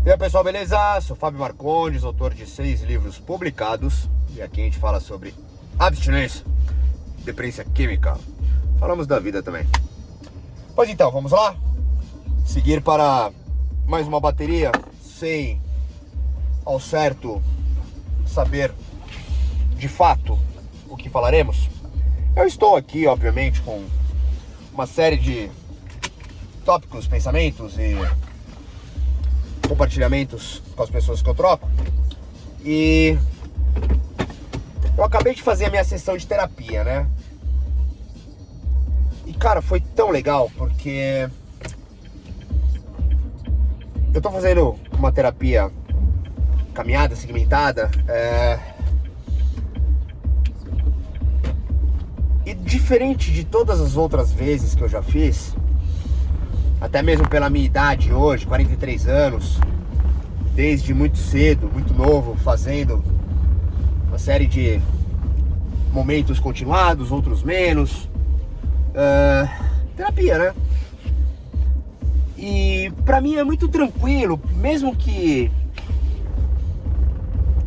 E aí pessoal, beleza? Sou Fábio Marcondes, autor de 6 livros publicados. E aqui a gente fala sobre abstinência, dependência química. Falamos da vida também. Pois então, vamos lá? Seguir para mais uma bateria sem ao certo saber de fato o que falaremos. Eu estou aqui, obviamente, com uma série de tópicos, pensamentos e compartilhamentos com as pessoas que eu troco. E eu acabei de fazer a minha sessão de terapia, né? E cara, foi tão legal porque eu tô fazendo uma terapia caminhada, segmentada, e diferente de todas as outras vezes que eu já fiz, até mesmo pela minha idade hoje, 43 anos, desde muito cedo, muito novo, fazendo uma série de momentos continuados, outros menos, terapia, né? E pra mim é muito tranquilo, mesmo que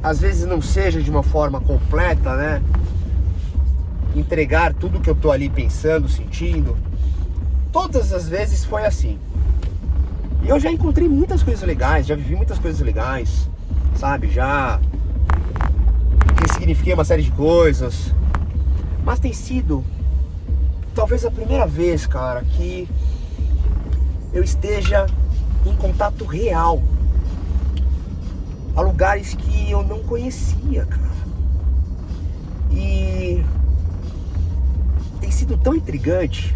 às vezes não seja de uma forma completa, né? Entregar tudo que eu tô ali pensando, sentindo. Todas as vezes foi assim. E eu já encontrei muitas coisas legais, já vivi muitas coisas legais, sabe? Já ressignifiquei uma série de coisas. Mas tem sido talvez a primeira vez, cara, que eu esteja em contato real a lugares que eu não conhecia, cara. E tem sido tão intrigante,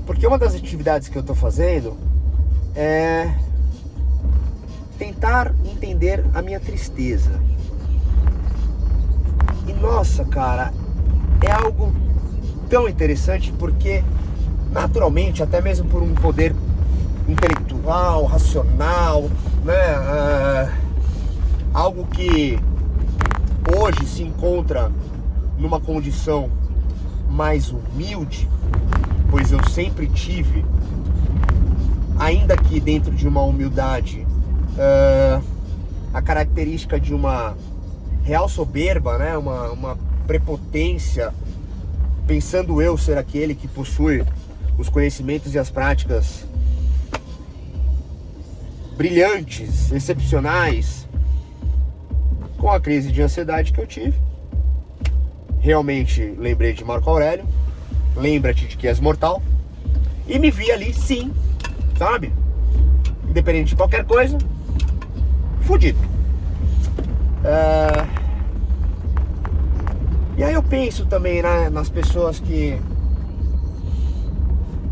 porque uma das atividades que eu tô fazendo é tentar entender a minha tristeza. E nossa, cara, é algo tão interessante porque naturalmente, até mesmo por um poder intelectual, racional, né, algo que hoje se encontra numa condição mais humilde, pois eu sempre tive, ainda que dentro de uma humildade, a característica de uma real soberba, né? Uma prepotência, pensando eu ser aquele que possui os conhecimentos e as práticas brilhantes, excepcionais. Com a crise de ansiedade que eu tive, realmente lembrei de Marco Aurélio, lembra-te de que és mortal, e me vi ali, sim, sabe? Independente de qualquer coisa, fudido. E aí eu penso também, né, nas pessoas que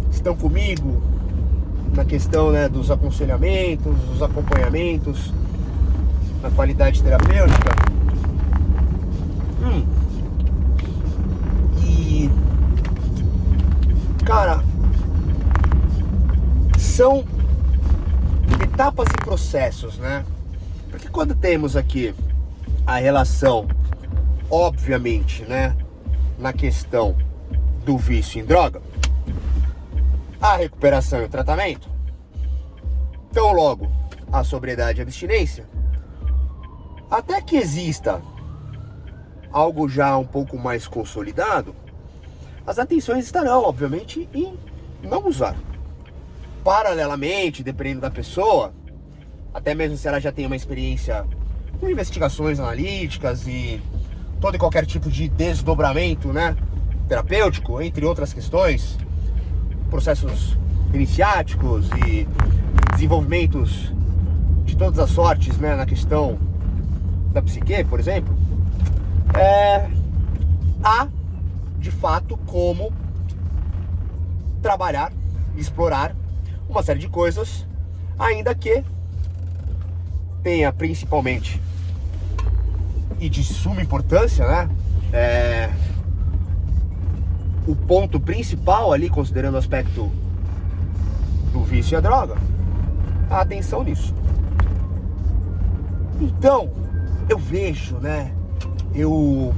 estão comigo, na questão, né, dos aconselhamentos, dos acompanhamentos, na qualidade terapêutica. E cara, são etapas e processos, né? Porque quando temos aqui a relação, obviamente, né, na questão do vício em droga, a recuperação e o tratamento, então logo a sobriedade e a abstinência, até que exista algo já um pouco mais consolidado, as atenções estarão, obviamente, em não usar. Paralelamente, dependendo da pessoa, até mesmo se ela já tem uma experiência com investigações analíticas e todo e qualquer tipo de desdobramento, né, terapêutico, entre outras questões, processos iniciáticos e desenvolvimentos de todas as sortes, né, na questão da psique, por exemplo, há de fato como trabalhar, explorar uma série de coisas, ainda que tenha principalmente e de suma importância, né, o ponto principal ali, considerando o aspecto do vício e a droga, a atenção nisso. Então eu vejo, né, eu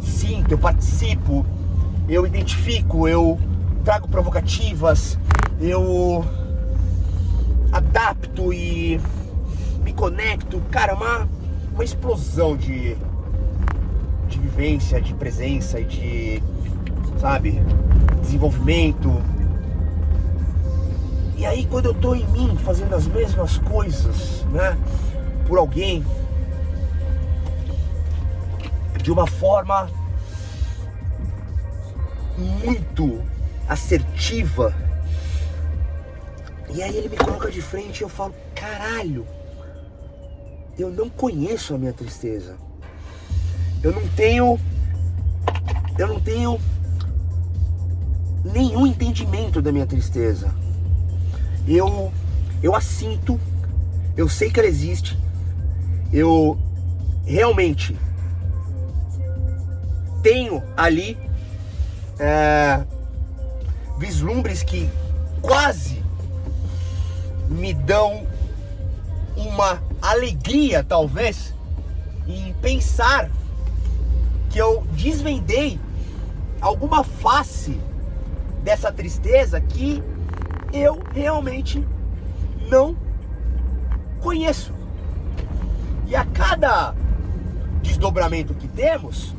sinto, eu participo, eu identifico, eu trago provocativas, eu adapto e me conecto. Cara, uma explosão de vivência, de presença e de, sabe, desenvolvimento. E aí quando eu tô em mim fazendo as mesmas coisas, né, por alguém, de uma forma muito assertiva, e aí ele me coloca de frente e eu falo, caralho, eu não conheço a minha tristeza. Eu não tenho nenhum entendimento da minha tristeza. Eu a sinto, eu sei que ela existe, eu realmente tenho ali vislumbres que quase me dão uma alegria, talvez, em pensar que eu desvendei alguma face dessa tristeza que eu realmente não conheço. E a cada desdobramento que temos,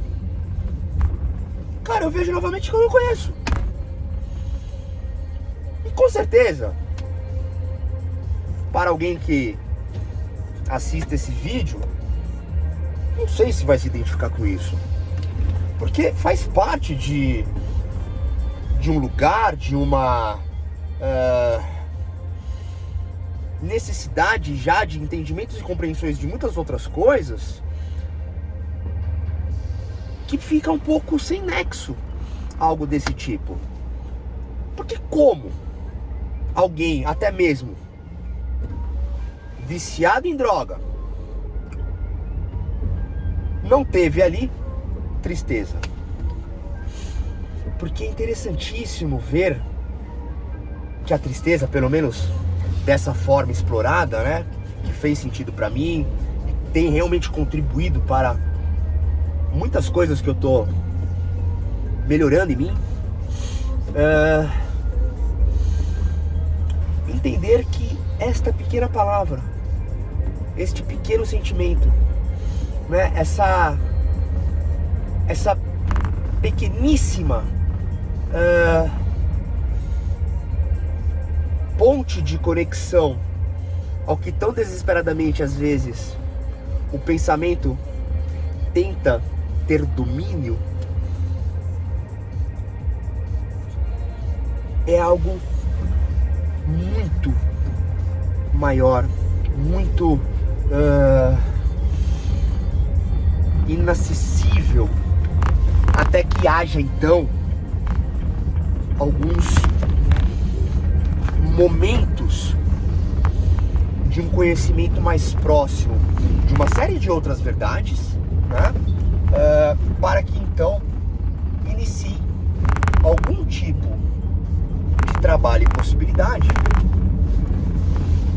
cara, eu vejo novamente que eu não conheço. E com certeza, para alguém que assista esse vídeo, não sei se vai se identificar com isso, porque faz parte de um lugar, de uma necessidade já de entendimentos e compreensões de muitas outras coisas, que fica um pouco sem nexo algo desse tipo. Porque como alguém, até mesmo viciado em droga, não teve ali tristeza? Porque é interessantíssimo ver que a tristeza, pelo menos dessa forma explorada, né, que fez sentido pra mim, tem realmente contribuído para muitas coisas que eu tô melhorando em mim. Entender que esta pequena palavra, este pequeno sentimento, né, essa pequeníssima ponte de conexão ao que tão desesperadamente às vezes o pensamento tenta ter domínio, é algo muito maior, muito inacessível, até que haja então alguns momentos de um conhecimento mais próximo de uma série de outras verdades, né? Para que então inicie algum tipo de trabalho e possibilidade.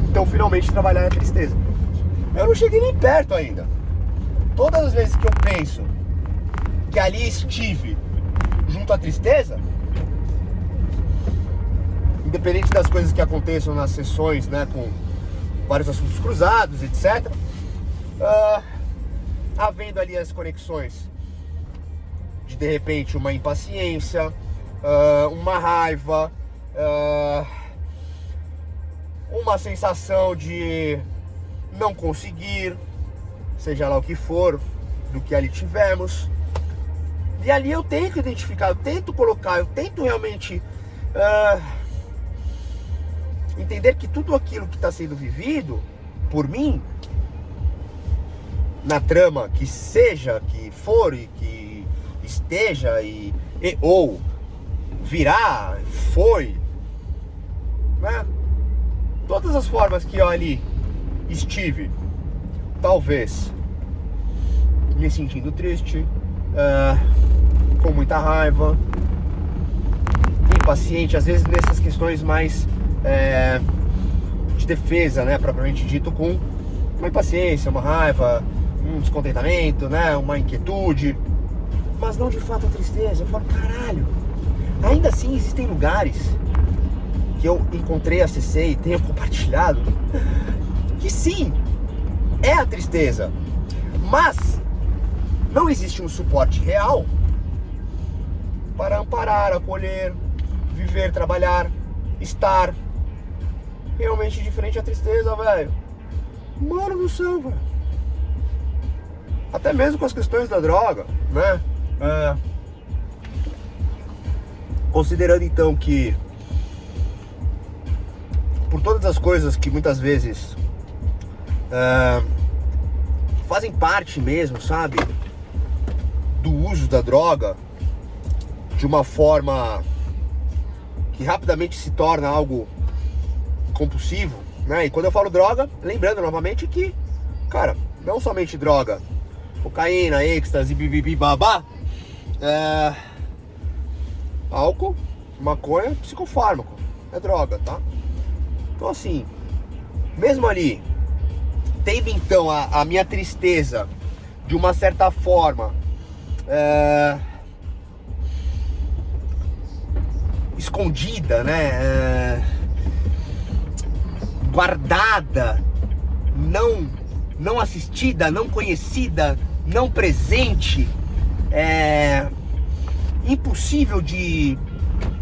Então finalmente trabalhar a tristeza. Eu não cheguei nem perto ainda. Todas as vezes que eu penso que ali estive junto à tristeza, independente das coisas que aconteçam nas sessões, né, com vários assuntos cruzados, etc., havendo ali as conexões de repente uma impaciência, uma raiva, uma sensação de não conseguir, seja lá o que for, do que ali tivemos. E ali eu tento identificar, eu tento colocar, eu tento realmente entender que tudo aquilo que está sendo vivido por mim, na trama que seja, que for e que esteja ou virá, foi, né? Todas as formas que eu ali estive, talvez me sentindo triste, com muita raiva, impaciente, às vezes nessas questões mais de defesa, né, propriamente dito, com uma impaciência, uma raiva, um descontentamento, né, uma inquietude, mas não de fato a tristeza. Eu falo, caralho, ainda assim existem lugares que eu encontrei, acessei e tenho compartilhado, que sim, é a tristeza, mas não existe um suporte real para amparar, acolher, viver, trabalhar, estar realmente diferente da tristeza, velho. Mano do céu, velho. Até mesmo com as questões da droga, né? Considerando então que por todas as coisas que muitas vezes fazem parte mesmo, sabe, do uso da droga de uma forma que rapidamente se torna algo compulsivo, né? E quando eu falo droga, lembrando novamente que, cara, não somente droga, cocaína, êxtase, bibibi, babá, álcool, maconha, psicofármaco, é droga, tá? Então assim, mesmo ali, tendo então a minha tristeza de uma certa forma escondida, né? Guardada, não assistida, não conhecida, não presente, impossível de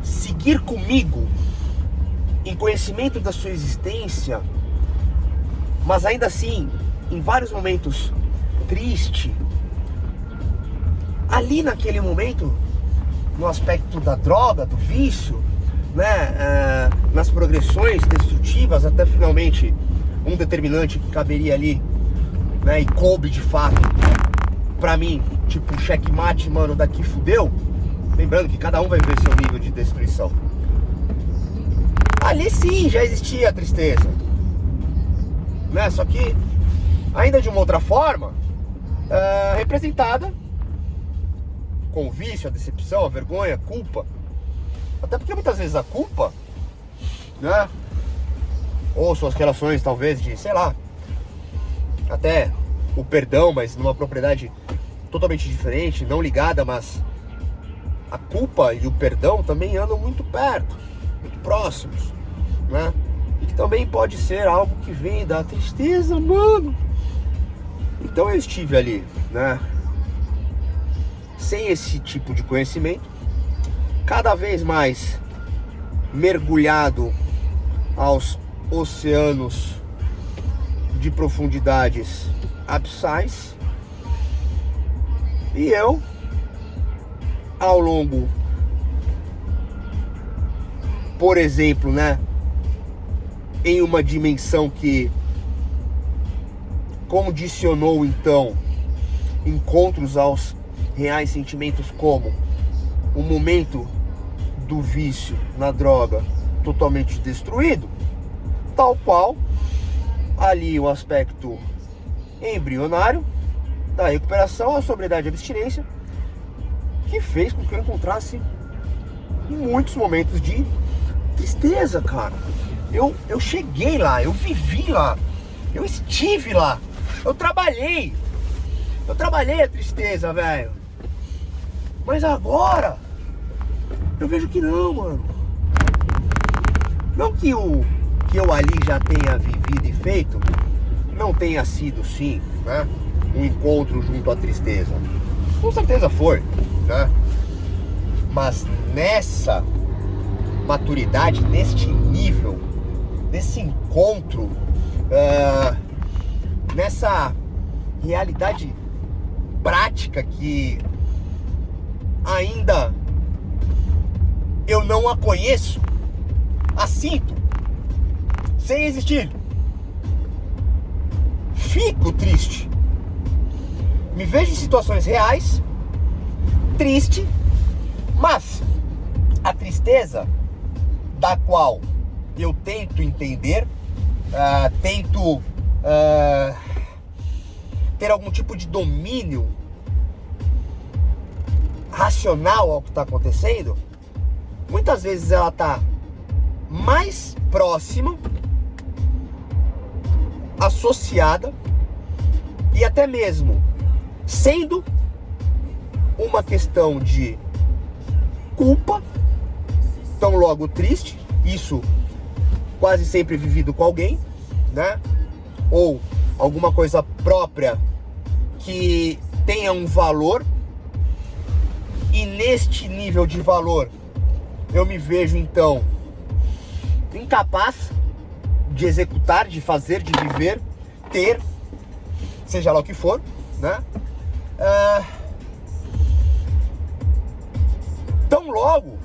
seguir comigo em conhecimento da sua existência, mas ainda assim, em vários momentos triste, ali naquele momento, no aspecto da droga, do vício, né, nas progressões destrutivas, até finalmente um determinante que caberia ali, né, e coube de fato pra mim, tipo um checkmate, mano, daqui fudeu. Lembrando que cada um vai ver seu nível de destruição. Ali sim já existia a tristeza, né? Só que ainda de uma outra forma, representada com o vício, a decepção, a vergonha, a culpa. Até porque muitas vezes a culpa, né, ou suas relações talvez de, sei lá, até o perdão, mas numa propriedade totalmente diferente, não ligada, mas a culpa e o perdão também andam muito perto, muito próximos, né? E que também pode ser algo que vem da tristeza, mano. Então eu estive ali, né, sem esse tipo de conhecimento, cada vez mais mergulhado aos oceanos de profundidades abissais, e eu, ao longo, por exemplo, né, em uma dimensão que condicionou então encontros aos reais sentimentos, como o momento do vício na droga totalmente destruído, tal qual ali o aspecto embrionário da recuperação, a sobriedade e a abstinência, que fez com que eu encontrasse muitos momentos de tristeza, cara. Eu cheguei lá, eu vivi lá, eu estive lá, eu trabalhei a tristeza, velho. Mas agora eu vejo que não, mano. Não que eu ali já tenha vivido e feito não tenha sido, sim, né, um encontro junto à tristeza. Com certeza foi, né? Mas nessa maturidade, neste nível, nesse encontro, nessa realidade prática que ainda eu não a conheço, a sinto, sem existir, fico triste. Me vejo em situações reais, triste, mas a tristeza da qual eu tento entender, tento ter algum tipo de domínio racional ao que está acontecendo, muitas vezes ela está mais próxima, associada e até mesmo sendo uma questão de culpa, tão logo triste, isso quase sempre vivido com alguém, né? Ou alguma coisa própria que tenha um valor, e neste nível de valor eu me vejo então incapaz de executar, de fazer, de viver, ter, seja lá o que for, né? Tão logo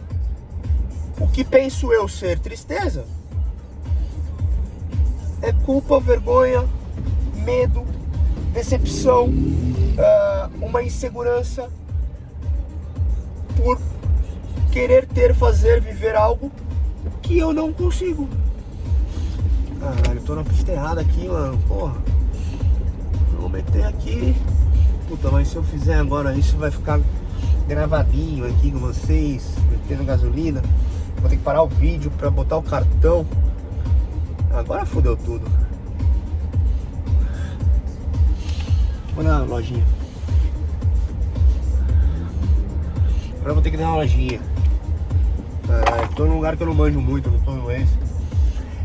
o que penso eu ser tristeza é culpa, vergonha, medo, decepção, uma insegurança por querer ter, fazer, viver algo que eu não consigo. Caralho, eu tô na pista errada aqui, mano. Porra. Vou meter aqui. Puta, mas se eu fizer agora isso vai ficar gravadinho aqui com vocês, metendo gasolina. Vou ter que parar o vídeo pra botar o cartão. Agora fodeu tudo. Vou na lojinha. Agora eu vou ter que dar uma lojinha. Tô num lugar que eu não manjo muito, não tô no Waze.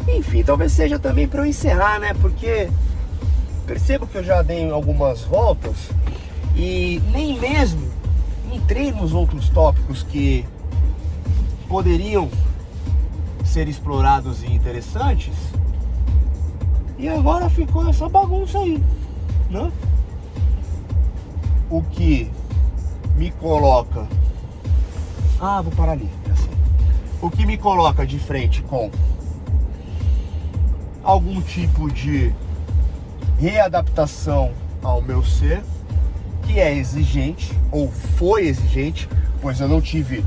Enfim, talvez seja também pra eu encerrar, né? Porque percebo que eu já dei algumas voltas e nem mesmo entrei nos outros tópicos que poderiam ser explorados e interessantes. E agora ficou essa bagunça aí, né? O que me coloca... vou parar ali, assim. O que me coloca de frente com algum tipo de readaptação ao meu ser, que é exigente, ou foi exigente, pois eu não tive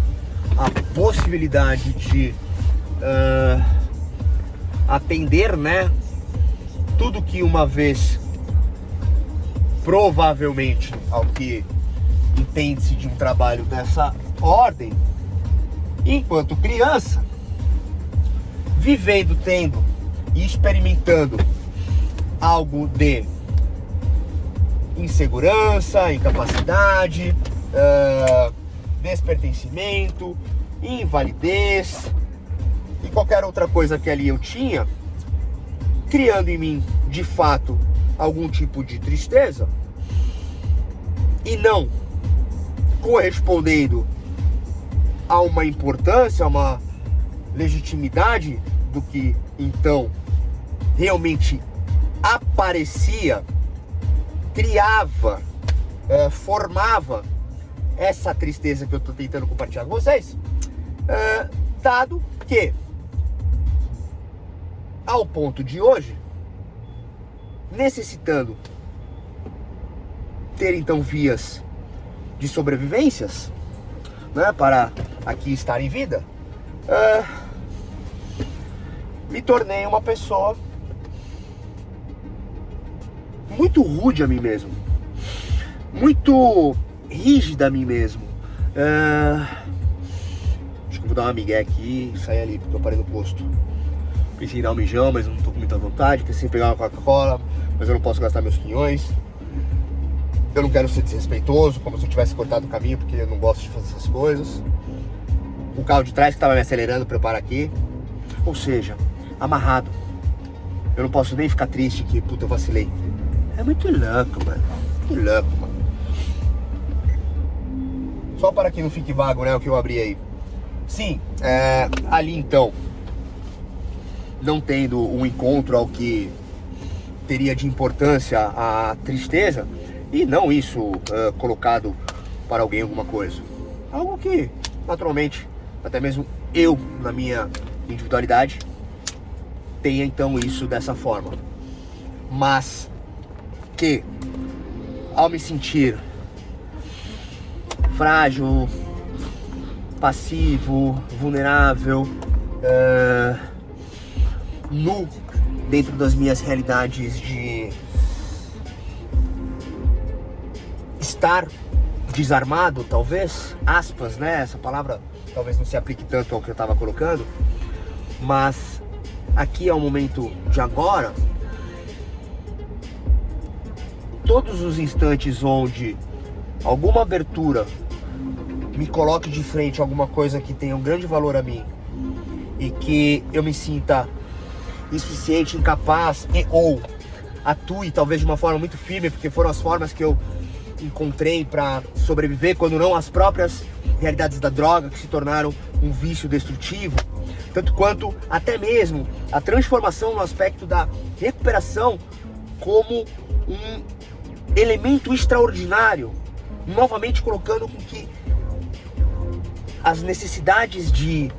a possibilidade de atender, né, tudo que uma vez, provavelmente, ao que entende-se de um trabalho dessa ordem, enquanto criança, vivendo, tendo e experimentando algo de insegurança, incapacidade, despertencimento, invalidez e qualquer outra coisa que ali eu tinha, criando em mim, de fato, algum tipo de tristeza e não correspondendo a uma importância, a uma legitimidade do que então realmente aparecia, criava, formava essa tristeza que eu estou tentando compartilhar com vocês, dado que ao ponto de hoje, necessitando ter então vias de sobrevivências, né, para aqui estar em vida, me tornei uma pessoa muito rude a mim mesmo, muito rígida a mim mesmo. Acho que eu vou dar uma migué aqui e sair ali, porque eu parei no posto. Pensei em dar um mijão, mas não tô com muita vontade. Pensei em pegar uma Coca-Cola, mas eu não posso gastar meus quinhões. Eu não quero ser desrespeitoso, como se eu tivesse cortado o caminho, porque eu não gosto de fazer essas coisas. O carro de trás que tava me acelerando pra eu parar aqui. Ou seja, amarrado. Eu não posso nem ficar triste que, puta, eu vacilei. É muito louco, mano. Muito louco, mano. Só para que não fique vago, né, o que eu abri aí. Sim, ali então, não tendo um encontro ao que teria de importância a tristeza, e não isso colocado para alguém alguma coisa. Algo que, naturalmente, até mesmo eu, na minha individualidade, tenha então isso dessa forma. Mas que, ao me sentir frágil, passivo, vulnerável, nu dentro das minhas realidades de estar desarmado, talvez, aspas, né? Essa palavra talvez não se aplique tanto ao que eu estava colocando, mas aqui é o momento de agora, todos os instantes onde alguma abertura me coloque de frente a alguma coisa que tenha um grande valor a mim e que eu me sinta insuficiente, incapaz ou atue talvez de uma forma muito firme, porque foram as formas que eu encontrei para sobreviver, quando não as próprias realidades da droga que se tornaram um vício destrutivo, tanto quanto até mesmo a transformação no aspecto da recuperação como um elemento extraordinário, novamente colocando com que as necessidades de,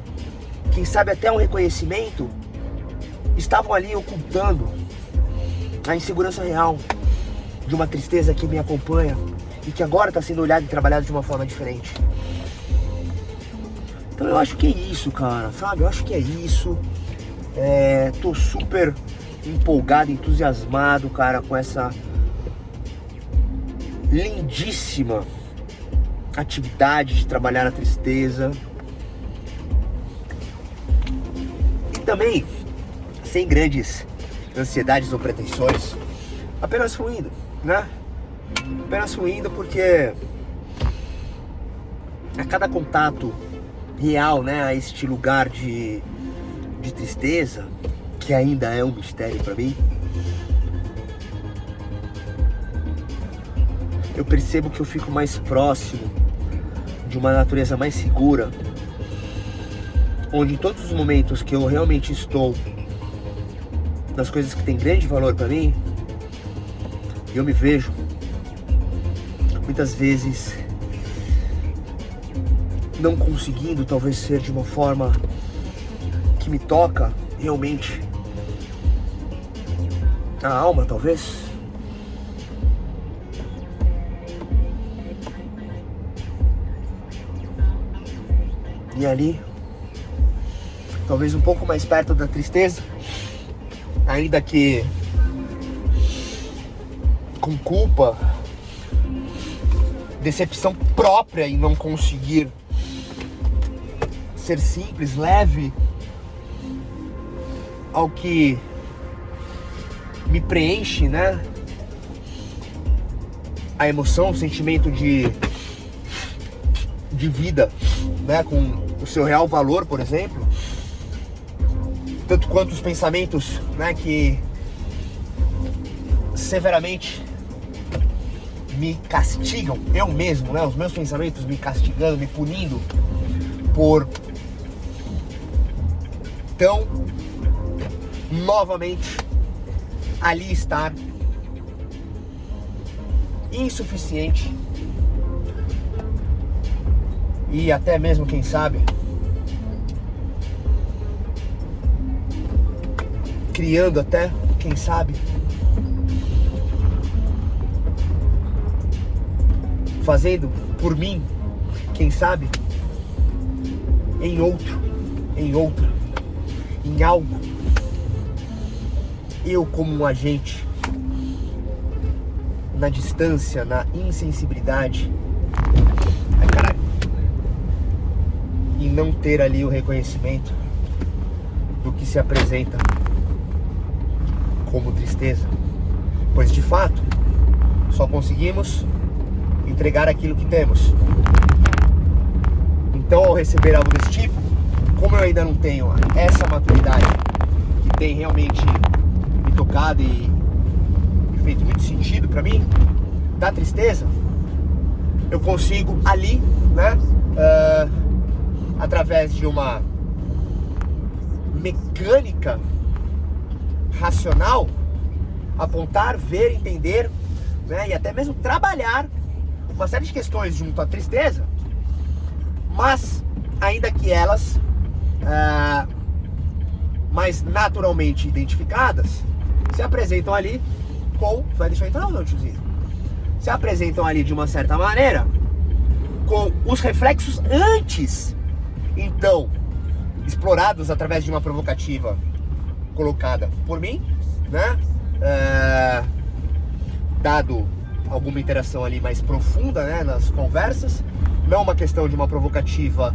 quem sabe até um reconhecimento, estavam ali ocultando a insegurança real de uma tristeza que me acompanha e que agora está sendo olhada e trabalhada de uma forma diferente. Então eu acho que é isso, cara, sabe? Eu acho que é isso. Tô super empolgado, entusiasmado, cara, com essa lindíssima atividade de trabalhar a tristeza. E também sem grandes ansiedades ou pretensões, apenas fluindo, né? Apenas fluindo, porque a cada contato real, né, a este lugar de tristeza, que ainda é um mistério para mim, eu percebo que eu fico mais próximo de uma natureza mais segura, onde em todos os momentos que eu realmente estou nas coisas que têm grande valor para mim, eu me vejo muitas vezes não conseguindo talvez ser de uma forma que me toca realmente a alma, talvez. E ali, talvez um pouco mais perto da tristeza, ainda que com culpa, decepção própria em não conseguir ser simples, leve ao que me preenche, né? A emoção, o sentimento de vida, né? Com o seu real valor, por exemplo, tanto quanto os pensamentos, né? Que severamente me castigam, eu mesmo, né? Os meus pensamentos me castigando, me punindo por tão novamente ali estar insuficiente e até mesmo, quem sabe, criando até, quem sabe, fazendo por mim, quem sabe, em outro, em outra, em algo, eu como um agente, na distância, na insensibilidade, ai caralho, e não ter ali o reconhecimento do que se apresenta como tristeza, pois de fato só conseguimos entregar aquilo que temos. Então, ao receber algo desse tipo, como eu ainda não tenho essa maturidade que tem realmente me tocado e feito muito sentido pra mim, da tristeza, eu consigo ali, né, através de uma mecânica racional, apontar, ver, entender, né, e até mesmo trabalhar uma série de questões junto à tristeza, mas ainda que elas mais naturalmente identificadas se apresentam ali com... Vai deixar eu entrar ou não, tiozinho? Se apresentam ali de uma certa maneira com os reflexos antes, então, explorados através de uma provocativa colocada por mim, né? Dado alguma interação ali mais profunda, né, nas conversas, não uma questão de uma provocativa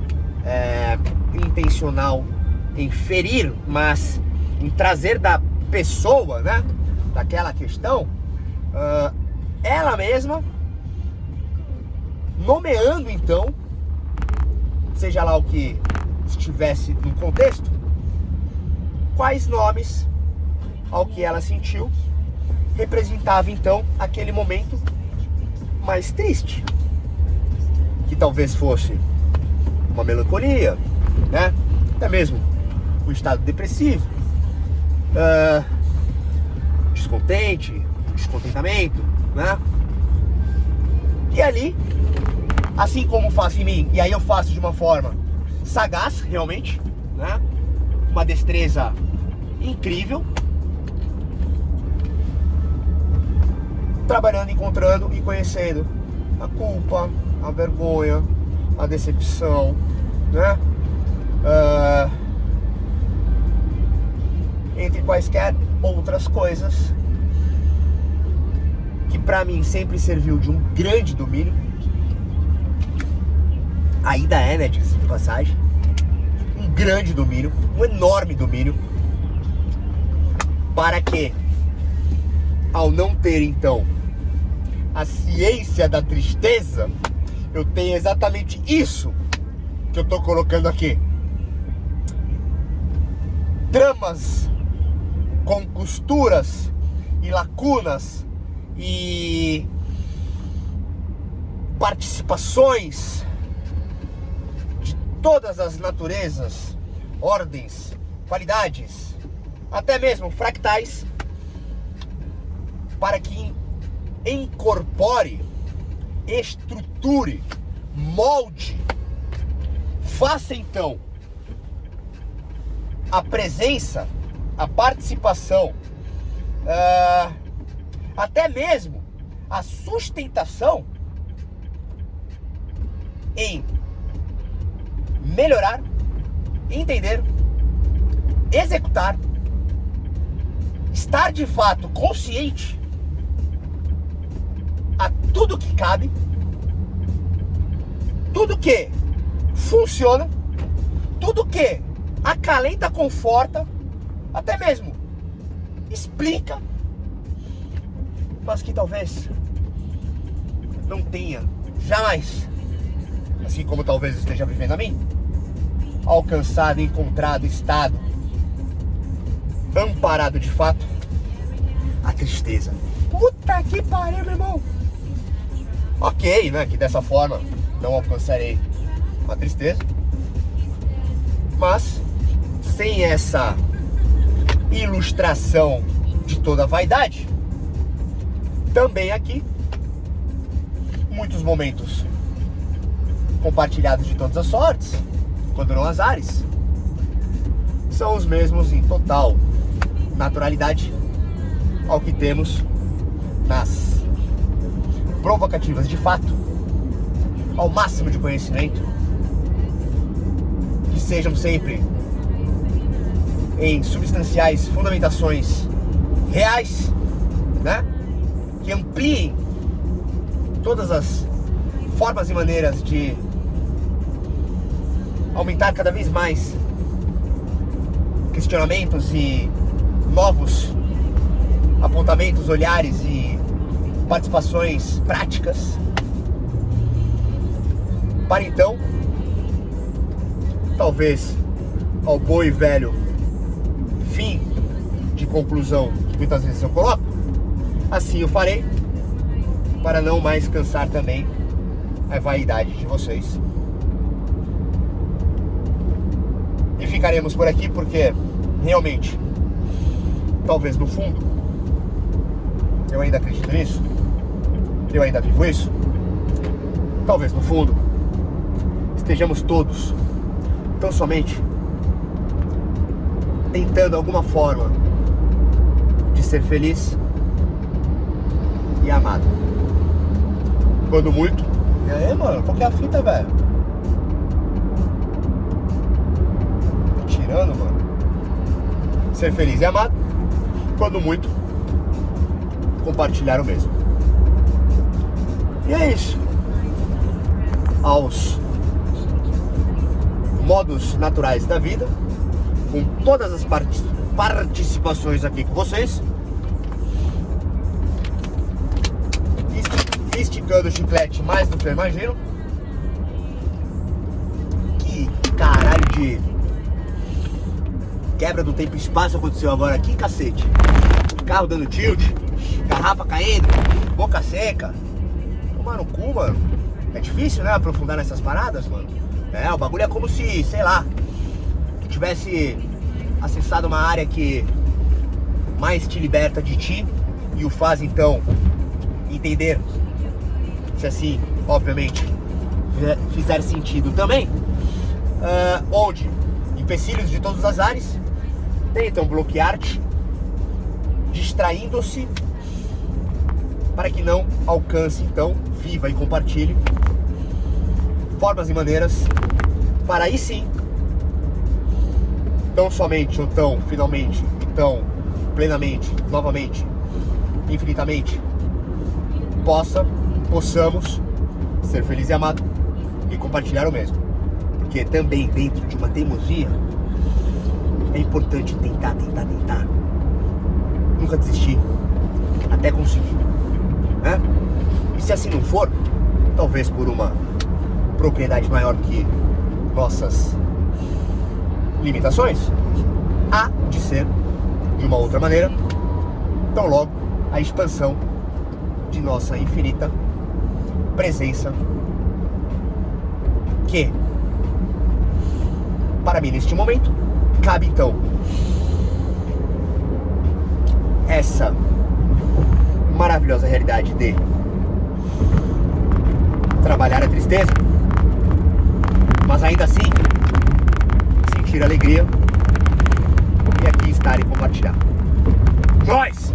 intencional em ferir, mas em trazer da pessoa, né, daquela questão, ela mesma nomeando então, seja lá o que estivesse no contexto, quais nomes ao que ela sentiu, representava então aquele momento mais triste, que talvez fosse uma melancolia, né? Até mesmo um estado depressivo, descontentamento, né? E ali, assim como faço em mim, e aí eu faço de uma forma sagaz, realmente, né? Uma destreza incrível, trabalhando, encontrando e conhecendo a culpa, a vergonha, a decepção, né? Entre quaisquer outras coisas, que pra mim sempre serviu de um grande domínio. Ainda é, né, diga-se de passagem, um grande domínio, um enorme domínio, para que, ao não ter então a ciência da tristeza, eu tenho exatamente isso que eu tô colocando aqui: tramas com costuras e lacunas e participações de todas as naturezas, ordens, qualidades, até mesmo fractais, para que incorpore, estruture, molde, faça então a presença, a participação, até mesmo a sustentação em melhorar, entender, executar, estar de fato consciente a tudo que cabe, tudo que funciona, tudo que acalenta, conforta, até mesmo explica, mas que talvez não tenha jamais, assim como talvez esteja vivendo a mim, alcançado, encontrado, estado amparado de fato a tristeza. Puta que pariu, meu irmão. Ok, né, que dessa forma não alcançarei a tristeza, mas sem essa ilustração de toda a vaidade, também aqui muitos momentos compartilhados de todas as sortes, quando não azares, são os mesmos em total naturalidade ao que temos nas provocativas de fato, ao máximo de conhecimento, que sejam sempre em substanciais fundamentações reais, né? Que ampliem todas as formas e maneiras de aumentar cada vez mais questionamentos e novos apontamentos, olhares e participações práticas, para então, talvez ao bom e velho fim de conclusão que muitas vezes eu coloco, assim eu farei, para não mais cansar também a vaidade de vocês. E ficaremos por aqui porque realmente, talvez no fundo, eu ainda acredito nisso, eu ainda vivo isso. Talvez no fundo estejamos todos tão somente tentando alguma forma de ser feliz e amado. Quando muito. E aí, mano, qual que é a fita, velho? Tô tirando, mano. Ser feliz e amado. Quando muito, compartilhar o mesmo. E é isso. Aos modos naturais da vida, com todas as participações aqui com vocês, esticando o chiclete mais do que eu imagino. Que caralho de quebra do tempo e espaço aconteceu agora aqui, cacete. Carro dando tilt, garrafa caindo, boca seca. Tomar no cu, mano. É difícil, né, aprofundar nessas paradas, mano. É, o bagulho é como se, sei lá, tu tivesse acessado uma área que mais te liberta de ti e o faz, então, entender, se assim, obviamente, fizer sentido também, onde empecilhos de todos os ares tentam bloquear-te, distraindo-se para que não alcance, então, viva e compartilhe formas e maneiras para aí sim, tão somente ou tão finalmente, tão plenamente, novamente, infinitamente, possamos ser feliz e amado e compartilhar o mesmo. Porque também dentro de uma teimosia é importante tentar. Nunca desistir até conseguir, né? E se assim não for, talvez por uma propriedade maior que nossas limitações, há de ser de uma outra maneira, tão logo a expansão de nossa infinita presença, que para mim neste momento cabe então essa maravilhosa realidade de trabalhar a tristeza, mas ainda assim sentir alegria e aqui estar e compartilhar. Nós!